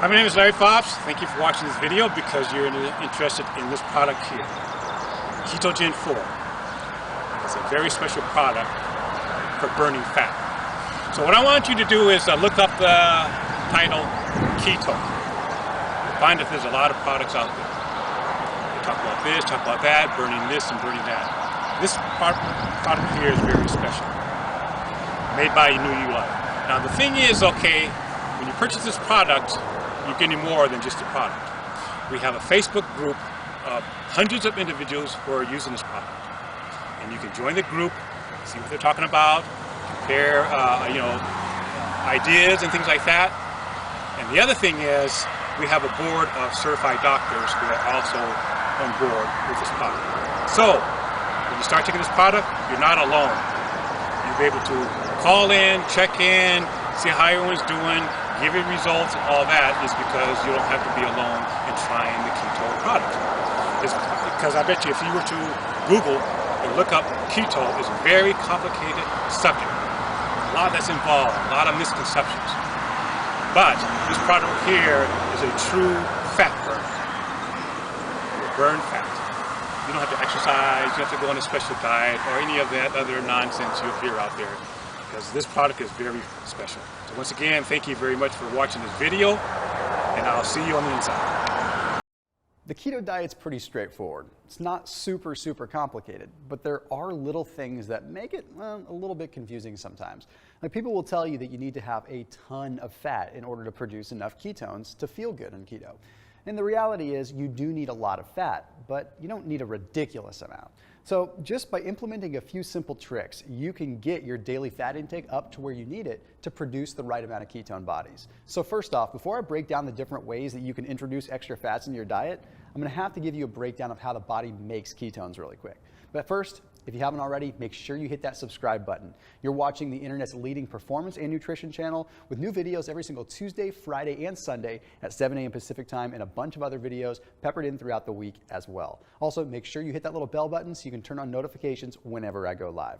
Hi, my name is Larry Fobbs. Thank you for watching this video because you're interested in this product here. Ketogen 4. It's a very special product for burning fat. So what I want you to do is look up the title Keto. You'll find that there's a lot of products out there. They talk about this, talk about that, burning this and burning that. This product here is very special. Made by New Life. Now the thing is, okay, when you purchase this product, you're getting more than just a product. We have a Facebook group of hundreds of individuals who are using this product. And you can join the group, see what they're talking about, compare ideas and things like that. And the other thing is, we have a board of certified doctors who are also on board with this product. So, when you start taking this product, you're not alone. You'll be able to call in, check in, see how everyone's doing, give you results, and all that is because you don't have to be alone in trying the keto product. It's because I bet you if you were to Google and look up keto, it's a very complicated subject. A lot that's involved, a lot of misconceptions. But this product here is a true fat burner. You burn fat. You don't have to exercise, you don't have to go on a special diet or any of that other nonsense you'll hear out there, because this product is very special. So once again, thank you very much for watching this video, and I'll see you on the inside. The keto diet's pretty straightforward. It's not super complicated, but there are little things that make it a little bit confusing sometimes. Like, people will tell you that you need to have a ton of fat in order to produce enough ketones to feel good on keto. And the reality is you do need a lot of fat, but you don't need a ridiculous amount. So just by implementing a few simple tricks, you can get your daily fat intake up to where you need it to produce the right amount of ketone bodies. So first off, before I break down the different ways that you can introduce extra fats into your diet, I'm going to have to give you a breakdown of how the body makes ketones really quick. But first, if you haven't already, make sure you hit that subscribe button. You're watching the internet's leading performance and nutrition channel with new videos every single Tuesday, Friday, and Sunday at 7 a.m. Pacific time, and a bunch of other videos peppered in throughout the week as well. Also, make sure you hit that little bell button so you can turn on notifications whenever I go live.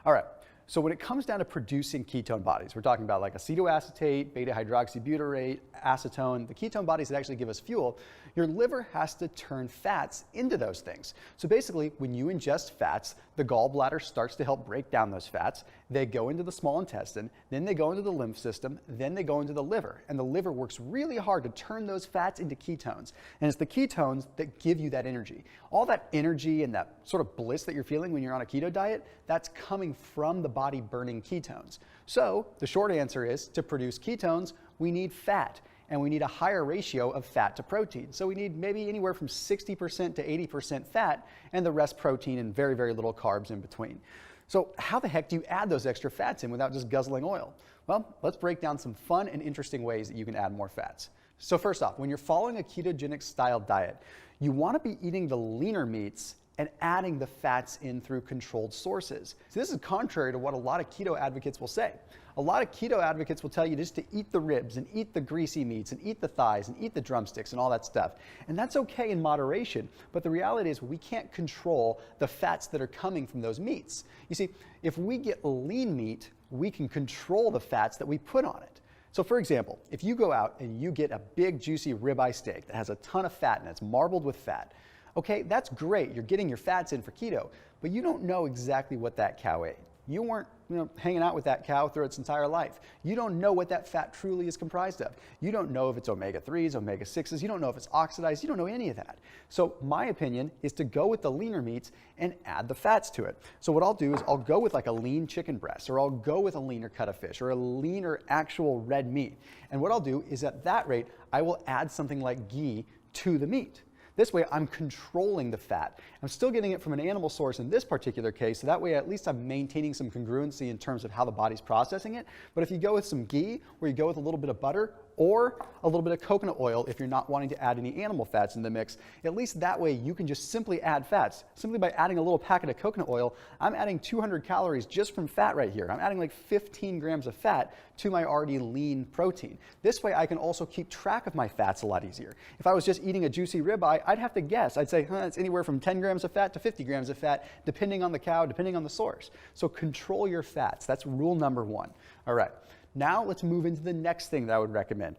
All right. So when it comes down to producing ketone bodies, we're talking about like acetoacetate, beta-hydroxybutyrate, acetone, the ketone bodies that actually give us fuel. Your liver has to turn fats into those things. So basically, when you ingest fats, the gallbladder starts to help break down those fats. They go into the small intestine, then they go into the lymph system, then they go into the liver. And the liver works really hard to turn those fats into ketones. And it's the ketones that give you that energy. All that energy and that sort of bliss that you're feeling when you're on a keto diet, that's coming from the body burning ketones. So the short answer is, to produce ketones, we need fat. And we need a higher ratio of fat to protein. So we need maybe anywhere from 60% to 80% fat, and the rest protein and very little carbs in between. So how the heck do you add those extra fats in without just guzzling oil? Well, let's break down some fun and interesting ways that you can add more fats. So first off, when you're following a ketogenic style diet, you want to be eating the leaner meats and adding the fats in through controlled sources. So this is contrary to what a lot of keto advocates will say. A lot of keto advocates will tell you just to eat the ribs and eat the greasy meats and eat the thighs and eat the drumsticks and all that stuff. And that's okay in moderation, but the reality is we can't control the fats that are coming from those meats. You see, if we get lean meat, we can control the fats that we put on it. So for example, if you go out and you get a big juicy ribeye steak that has a ton of fat and it's marbled with fat, okay, that's great. You're getting your fats in for keto, but you don't know exactly what that cow ate. You weren't hanging out with that cow through its entire life. You don't know what that fat truly is comprised of. You don't know if it's omega-3s, omega-6s. You don't know if it's oxidized. You don't know any of that. So my opinion is to go with the leaner meats and add the fats to it. So what I'll do is I'll go with like a lean chicken breast, or I'll go with a leaner cut of fish, or a leaner actual red meat. And what I'll do is at that rate, I will add something like ghee to the meat. This way, I'm controlling the fat. I'm still getting it from an animal source in this particular case, so that way at least I'm maintaining some congruency in terms of how the body's processing it. But if you go with some ghee, or you go with a little bit of butter, or a little bit of coconut oil if you're not wanting to add any animal fats in the mix, at least that way you can just simply add fats. Simply by adding a little packet of coconut oil, I'm adding 200 calories just from fat right here. I'm adding like 15 grams of fat to my already lean protein. This way I can also keep track of my fats a lot easier. If I was just eating a juicy ribeye, I'd have to guess. I'd say, it's anywhere from 10 grams of fat to 50 grams of fat, depending on the cow, depending on the source. So control your fats. That's rule number one. All right. Now let's move into the next thing that I would recommend.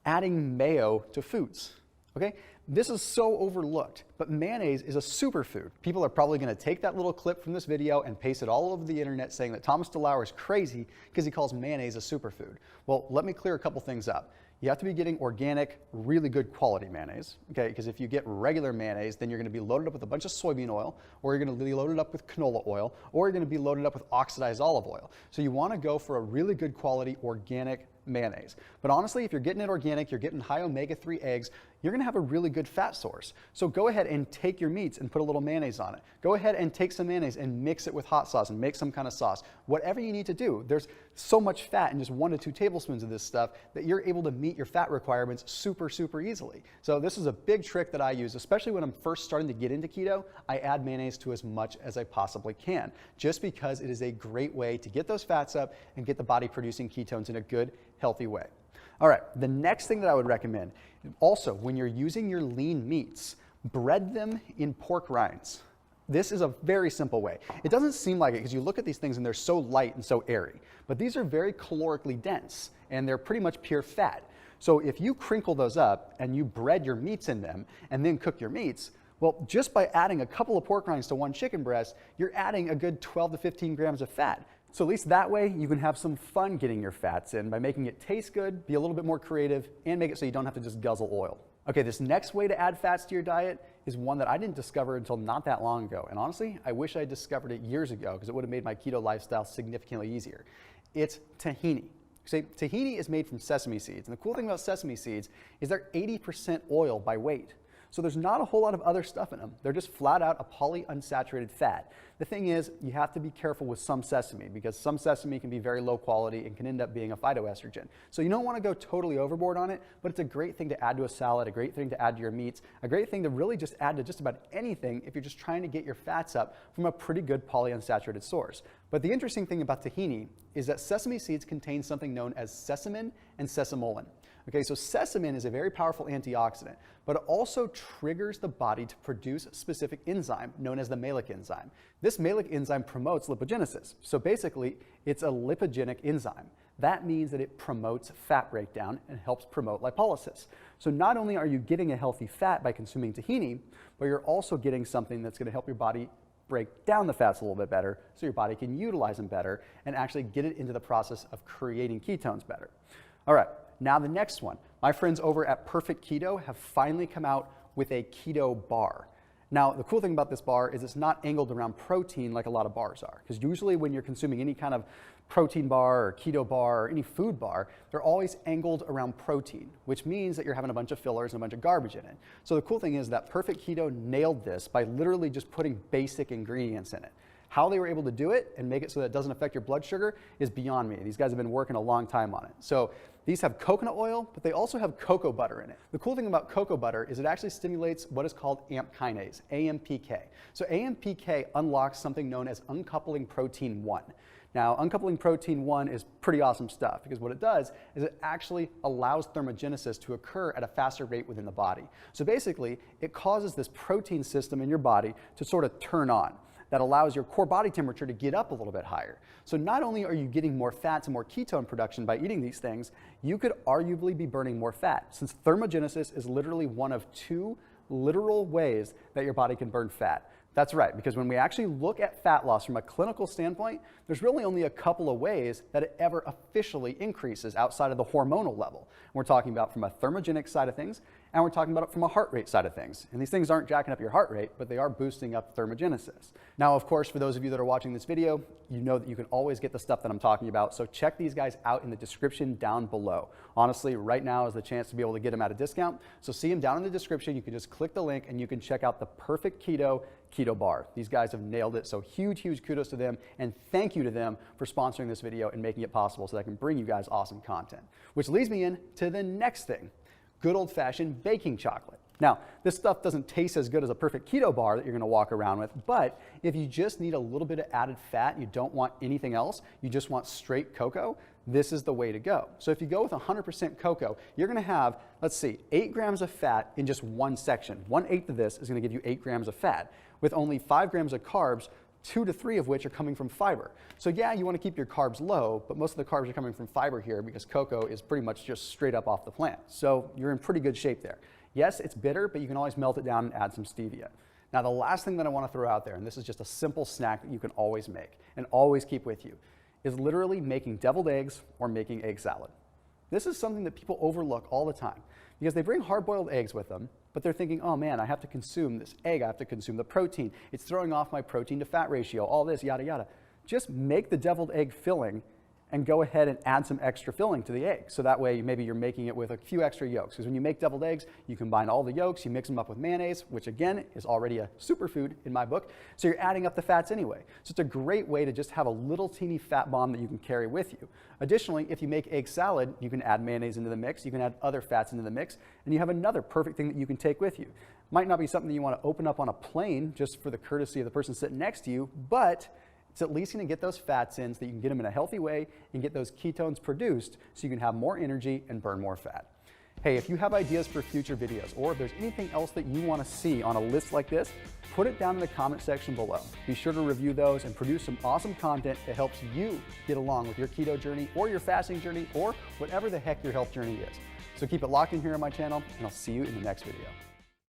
adding mayo to foods. Okay? This is so overlooked, but mayonnaise is a superfood. People are probably going to take that little clip from this video and paste it all over the internet saying that Thomas DeLauer is crazy because he calls mayonnaise a superfood. Well, let me clear a couple things up. You have to be getting organic, really good quality mayonnaise, okay? Because if you get regular mayonnaise, then you're going to be loaded up with a bunch of soybean oil, or you're going to be loaded up with canola oil, or you're going to be loaded up with oxidized olive oil. So you want to go for a really good quality organic mayonnaise. But honestly, if you're getting it organic, you're getting high omega-3 eggs, you're going to have a really good fat source. So go ahead and take your meats and put a little mayonnaise on it. Go ahead and take some mayonnaise and mix it with hot sauce and make some kind of sauce. Whatever you need to do. There's so much fat in just 1 to 2 tablespoons of this stuff that you're able to meet your fat requirements super, super easily. So this is a big trick that I use, especially when I'm first starting to get into keto. I add mayonnaise to as much as I possibly can, just because it is a great way to get those fats up and get the body producing ketones in a good, healthy way. All right, the next thing that I would recommend, also when you're using your lean meats, bread them in pork rinds. This is a very simple way. It doesn't seem like it because you look at these things and they're so light and so airy, but these are very calorically dense and they're pretty much pure fat. So if you crinkle those up and you bread your meats in them and then cook your meats, well, just by adding a couple of pork rinds to one chicken breast, you're adding a good 12 to 15 grams of fat. So at least that way you can have some fun getting your fats in by making it taste good, be a little bit more creative, and make it so you don't have to just guzzle oil. Okay, this next way to add fats to your diet is one that I didn't discover until not that long ago. And honestly, I wish I discovered it years ago because it would have made my keto lifestyle significantly easier. It's tahini. See, tahini is made from sesame seeds. And the cool thing about sesame seeds is they're 80% oil by weight. So there's not a whole lot of other stuff in them. They're just flat out a polyunsaturated fat. The thing is, you have to be careful with some sesame because some sesame can be very low quality and can end up being a phytoestrogen. So you don't want to go totally overboard on it, but it's a great thing to add to a salad, a great thing to add to your meats, a great thing to really just add to just about anything if you're just trying to get your fats up from a pretty good polyunsaturated source. But the interesting thing about tahini is that sesame seeds contain something known as sesamin and sesamolin. Okay, so sesamin is a very powerful antioxidant, but it also triggers the body to produce a specific enzyme known as the malic enzyme. This malic enzyme promotes lipogenesis. So basically, it's a lipogenic enzyme. That means that it promotes fat breakdown and helps promote lipolysis. So not only are you getting a healthy fat by consuming tahini, but you're also getting something that's going to help your body break down the fats a little bit better so your body can utilize them better and actually get it into the process of creating ketones better. All right. Now the next one, my friends over at Perfect Keto have finally come out with a keto bar. Now the cool thing about this bar is it's not angled around protein like a lot of bars are, because usually when you're consuming any kind of protein bar or keto bar or any food bar, they're always angled around protein, which means that you're having a bunch of fillers and a bunch of garbage in it. So the cool thing is that Perfect Keto nailed this by literally just putting basic ingredients in it. How they were able to do it and make it so that it doesn't affect your blood sugar is beyond me. These guys have been working a long time on it. So these have coconut oil, but they also have cocoa butter in it. The cool thing about cocoa butter is it actually stimulates what is called AMP kinase, AMPK. So AMPK unlocks something known as uncoupling protein 1. Now, uncoupling protein 1 is pretty awesome stuff because what it does is it actually allows thermogenesis to occur at a faster rate within the body. So basically, it causes this protein system in your body to sort of turn on. That allows your core body temperature to get up a little bit higher. So not only are you getting more fats and more ketone production by eating these things, you could arguably be burning more fat, since thermogenesis is literally one of 2 literal ways that your body can burn fat. That's right, because when we actually look at fat loss from a clinical standpoint, there's really only a couple of ways that it ever officially increases outside of the hormonal level. We're talking about from a thermogenic side of things, and we're talking about it from a heart rate side of things. And these things aren't jacking up your heart rate, but they are boosting up thermogenesis. Now, of course, for those of you that are watching this video, you know that you can always get the stuff that I'm talking about, so check these guys out in the description down below. Honestly, right now is the chance to be able to get them at a discount, so see them down in the description. You can just click the link and you can check out the Perfect Keto bar. These guys have nailed it, so huge kudos to them, and thank you to them for sponsoring this video and making it possible so that I can bring you guys awesome content. Which leads me in to the next thing, good old-fashioned baking chocolate. Now, this stuff doesn't taste as good as a Perfect Keto bar that you're gonna walk around with, but if you just need a little bit of added fat, you don't want anything else, you just want straight cocoa, this is the way to go. So if you go with 100% cocoa, you're gonna have, let's see, 8 grams of fat in just one section. 1/8 of this is gonna give you 8 grams of fat, with only 5 grams of carbs, 2 to 3 of which are coming from fiber. So yeah, you want to keep your carbs low, but most of the carbs are coming from fiber here because cocoa is pretty much just straight up off the plant. So you're in pretty good shape there. Yes, it's bitter, but you can always melt it down and add some stevia. Now the last thing that I want to throw out there, and this is just a simple snack that you can always make and always keep with you, is literally making deviled eggs or making egg salad. This is something that people overlook all the time because they bring hard-boiled eggs with them, but they're thinking, oh man, I have to consume this egg, I have to consume the protein, it's throwing off my protein to fat ratio, all this, yada, yada. Just make the deviled egg filling and go ahead and add some extra filling to the egg. So that way, maybe you're making it with a few extra yolks. Because when you make deviled eggs, you combine all the yolks, you mix them up with mayonnaise, which again, is already a superfood in my book. So you're adding up the fats anyway. So it's a great way to just have a little teeny fat bomb that you can carry with you. Additionally, if you make egg salad, you can add mayonnaise into the mix, you can add other fats into the mix, and you have another perfect thing that you can take with you. Might not be something that you want to open up on a plane just for the courtesy of the person sitting next to you, but it's at least going to get those fats in so that you can get them in a healthy way and get those ketones produced so you can have more energy and burn more fat. Hey, if you have ideas for future videos or if there's anything else that you want to see on a list like this, put it down in the comment section below. Be sure to review those and produce some awesome content that helps you get along with your keto journey or your fasting journey or whatever the heck your health journey is. So keep it locked in here on my channel and I'll see you in the next video.